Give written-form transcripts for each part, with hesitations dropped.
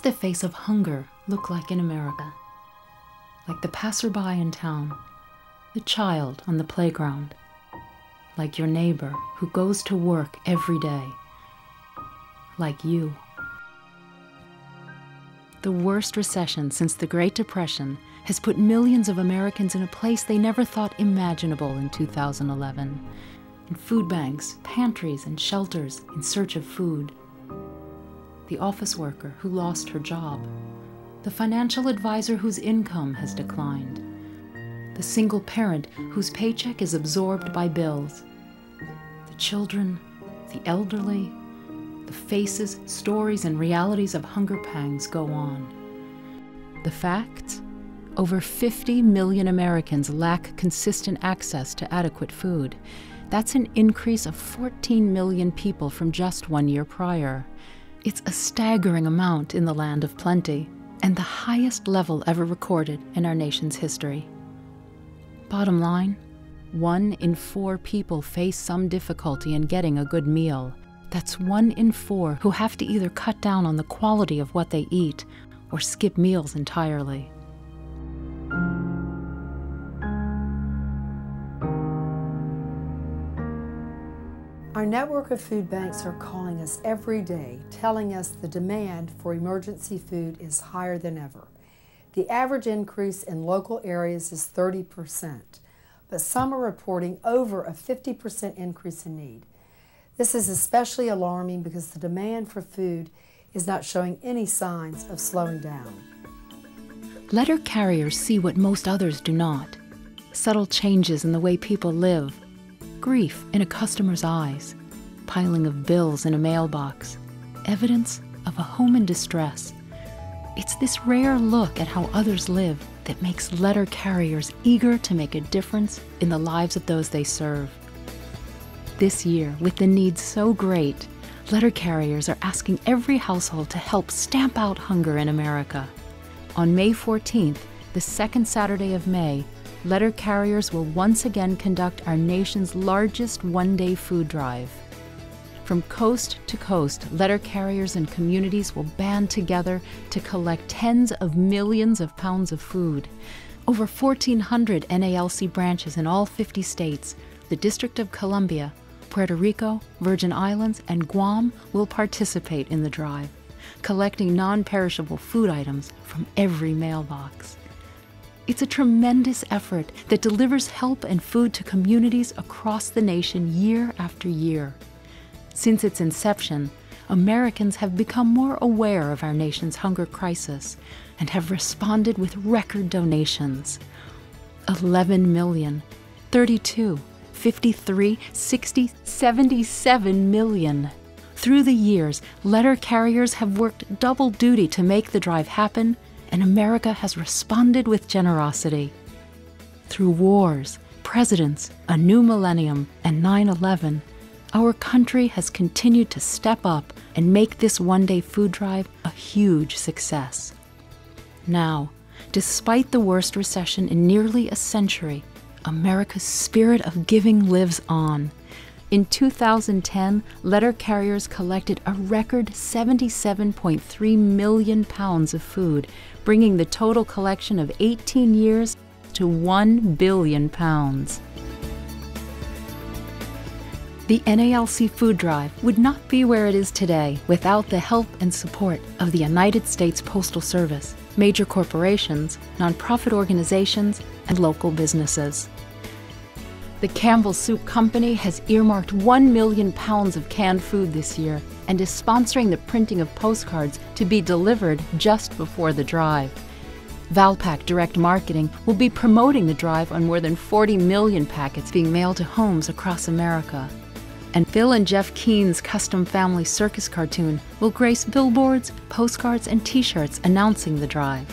the face of hunger look like in America? Like the passerby in town, the child on the playground, like your neighbor who goes to work every day, like you. The worst recession since the Great Depression has put millions of Americans in a place they never thought imaginable in 2011. In food banks, pantries, and shelters in search of food. The office worker who lost her job. The financial advisor whose income has declined. The single parent whose paycheck is absorbed by bills. The children, the elderly, the faces, stories, and realities of hunger pangs go on. The facts? Over 50 million Americans lack consistent access to adequate food. That's an increase of 14 million people from just 1 year prior. It's a staggering amount in the land of plenty, and the highest level ever recorded in our nation's history. Bottom line, 1 in 4 people face some difficulty in getting a good meal. That's 1 in 4 who have to either cut down on the quality of what they eat or skip meals entirely. Our network of food banks are calling us every day, telling us the demand for emergency food is higher than ever. The average increase in local areas is 30%, but some are reporting over a 50% increase in need. This is especially alarming because the demand for food is not showing any signs of slowing down. Letter carriers see what most others do not. Subtle changes in the way people live, grief in a customer's eyes, piling of bills in a mailbox, evidence of a home in distress. It's this rare look at how others live that makes letter carriers eager to make a difference in the lives of those they serve. This year, with the need so great, letter carriers are asking every household to help stamp out hunger in America. On May 14th, the second Saturday of May, letter carriers will once again conduct our nation's largest one-day food drive. From coast to coast, letter carriers and communities will band together to collect tens of millions of pounds of food. Over 1,400 NALC branches in all 50 states, the District of Columbia, Puerto Rico, Virgin Islands, and Guam will participate in the drive, collecting non-perishable food items from every mailbox. It's a tremendous effort that delivers help and food to communities across the nation year after year. Since its inception, Americans have become more aware of our nation's hunger crisis and have responded with record donations. 11 million, 32, 53, 60, 77 million. Through the years, letter carriers have worked double duty to make the drive happen, and America has responded with generosity. Through wars, presidents, a new millennium, and 9/11, our country has continued to step up and make this one-day food drive a huge success. Now, despite the worst recession in nearly a century, America's spirit of giving lives on. In 2010, letter carriers collected a record 77.3 million pounds of food, bringing the total collection of 18 years to 1 billion pounds. The NALC food drive would not be where it is today without the help and support of the United States Postal Service, major corporations, nonprofit organizations, and local businesses. The Campbell Soup Company has earmarked 1 million pounds of canned food this year and is sponsoring the printing of postcards to be delivered just before the drive. Valpak Direct Marketing will be promoting the drive on more than 40 million packets being mailed to homes across America. And Phil and Jeff Keene's custom family circus cartoon will grace billboards, postcards, and t-shirts announcing the drive.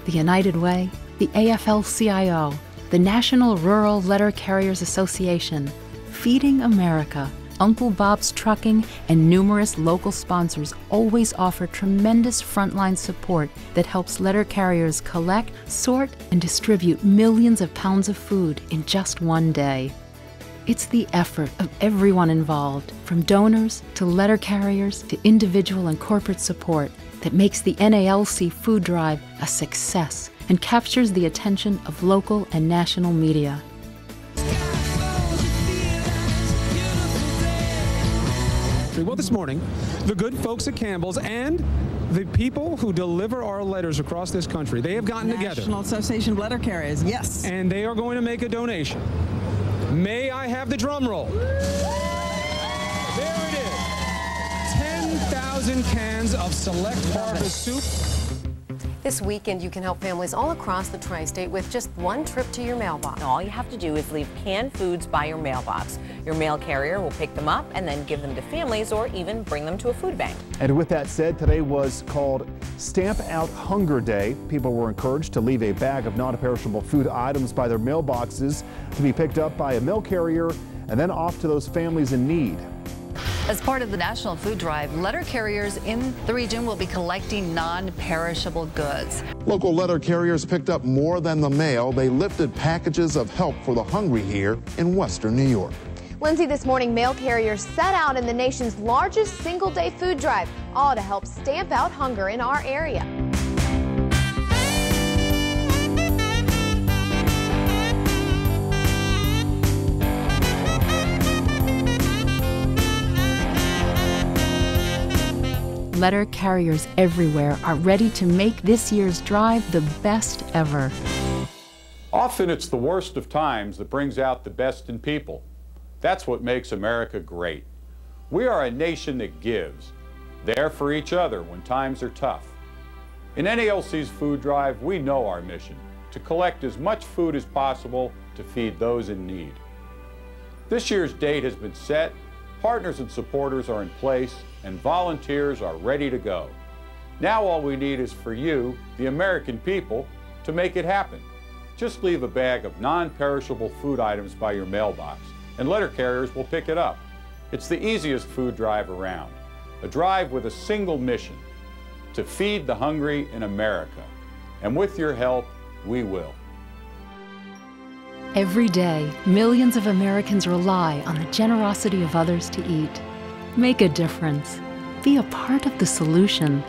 The United Way, the AFL-CIO, the National Rural Letter Carriers Association, Feeding America, Uncle Bob's Trucking, and numerous local sponsors always offer tremendous frontline support that helps letter carriers collect, sort, and distribute millions of pounds of food in just one day. It's the effort of everyone involved, from donors to letter carriers to individual and corporate support, that makes the NALC food drive a success and captures the attention of local and national media. Well, this morning, the good folks at Campbell's and the people who deliver our letters across this country, they have gotten together. National Association of Letter Carriers, yes. And they are going to make a donation. May I have the drum roll? There it is. 10,000 cans of Select Harvest soup. This weekend, you can help families all across the tri-state with just one trip to your mailbox. All you have to do is leave canned foods by your mailbox. Your mail carrier will pick them up and then give them to families or even bring them to a food bank. And with that said, today was called Stamp Out Hunger Day. People were encouraged to leave a bag of non-perishable food items by their mailboxes to be picked up by a mail carrier and then off to those families in need. As part of the National Food Drive, letter carriers in the region will be collecting non-perishable goods. Local letter carriers picked up more than the mail. They lifted packages of help for the hungry here in western New York. Lindsay, this morning mail carriers set out in the nation's largest single-day food drive, all to help stamp out hunger in our area. Letter carriers everywhere are ready to make this year's drive the best ever. Often it's the worst of times that brings out the best in people. That's what makes America great. We are a nation that gives, there for each other when times are tough. In NALC's food drive, we know our mission, to collect as much food as possible to feed those in need. This year's date has been set, partners and supporters are in place, and volunteers are ready to go. Now all we need is for you, the American people, to make it happen. Just leave a bag of non-perishable food items by your mailbox, and letter carriers will pick it up. It's the easiest food drive around. A drive with a single mission, to feed the hungry in America. And with your help, we will. Every day, millions of Americans rely on the generosity of others to eat. Make a difference. Be a part of the solution.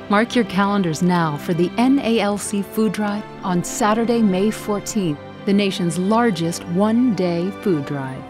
Mark your calendars now for the NALC Food Drive on Saturday, May 14th, the nation's largest one-day food drive.